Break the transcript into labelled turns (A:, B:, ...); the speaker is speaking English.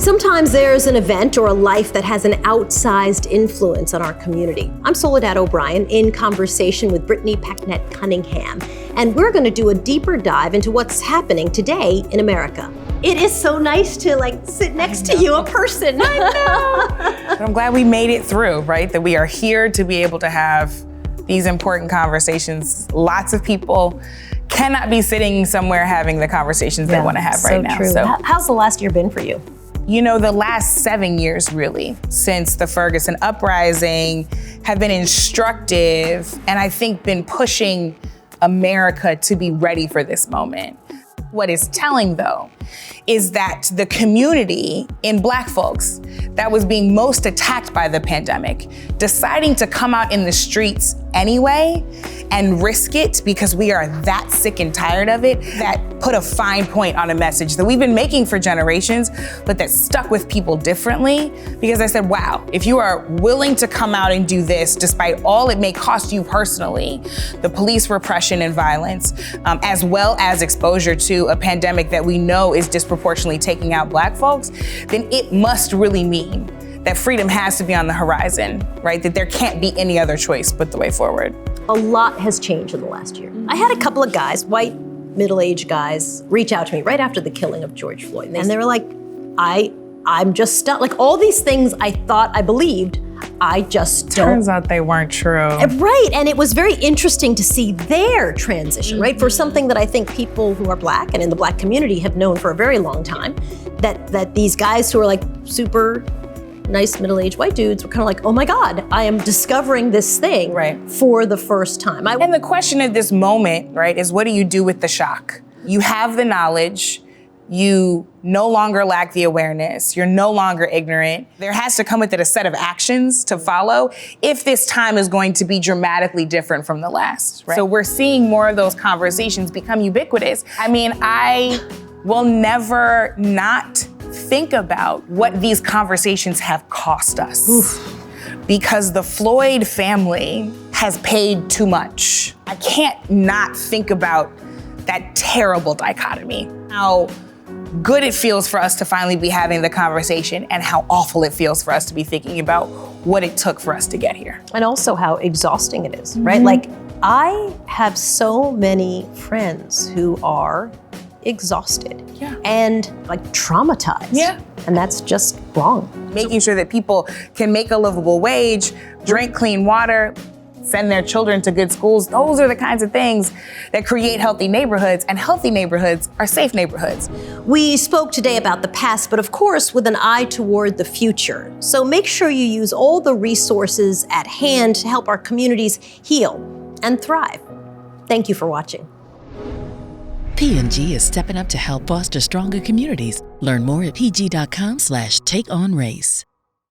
A: Sometimes there's an event or a life that has an outsized influence on our community. I'm Soledad O'Brien in conversation with Brittany Packnett Cunningham, and we're going to do a deeper dive into what's happening today in America. It is so nice to sit next to you, a person.
B: I know. I'm glad we made it through, right? That we are here to be able to have these important conversations. Lots of people cannot be sitting somewhere having the conversations they want to have right now.
A: True. So how's the last year been for you?
B: You know, the last 7 years really, since the Ferguson uprising, have been instructive and I think been pushing America to be ready for this moment. What is telling though, is that the community in Black folks that was being most attacked by the pandemic, deciding to come out in the streets anyway and risk it because we are that sick and tired of it, that put a fine point on a message that we've been making for generations, but that stuck with people differently. Because I said, wow, if you are willing to come out and do this, despite all it may cost you personally, the police repression and violence, as well as exposure to a pandemic that we know is disproportionately taking out Black folks, then it must really mean that freedom has to be on the horizon, right? That there can't be any other choice but the way forward.
A: A lot has changed in the last year. I had a couple of guys, white, middle-aged guys, reach out to me right after the killing of George Floyd. And they were like, I'm just stuck. Like all these things I thought I believed, I just don't.
B: Turns out they weren't true.
A: Right, and it was very interesting to see their transition, right? For something that I think people who are Black and in the Black community have known for a very long time, that these guys who are like super nice middle-aged white dudes were kind of like, oh my God, I am discovering this thing for the first time.
B: And the question at this moment, right, is what do you do with the shock? You have the knowledge, you no longer lack the awareness, you're no longer ignorant. There has to come with it a set of actions to follow if this time is going to be dramatically different from the last, right? So we're seeing more of those conversations become ubiquitous. I mean, I will never not think about what these conversations have cost us. Oof. Because the Floyd family has paid too much. I can't not think about that terrible dichotomy. How good it feels for us to finally be having the conversation and how awful it feels for us to be thinking about what it took for us to get here.
A: And also how exhausting it is, right? Like I have so many friends who are exhausted and like traumatized. Yeah. And that's just wrong.
B: Making sure that people can make a livable wage, drink clean water, send their children to good schools. Those are the kinds of things that create healthy neighborhoods, and healthy neighborhoods are safe neighborhoods.
A: We spoke today about the past, but of course with an eye toward the future. So make sure you use all the resources at hand to help our communities heal and thrive. Thank you for watching.
C: P&G is stepping up to help foster stronger communities. Learn more at pg.com/takeonrace.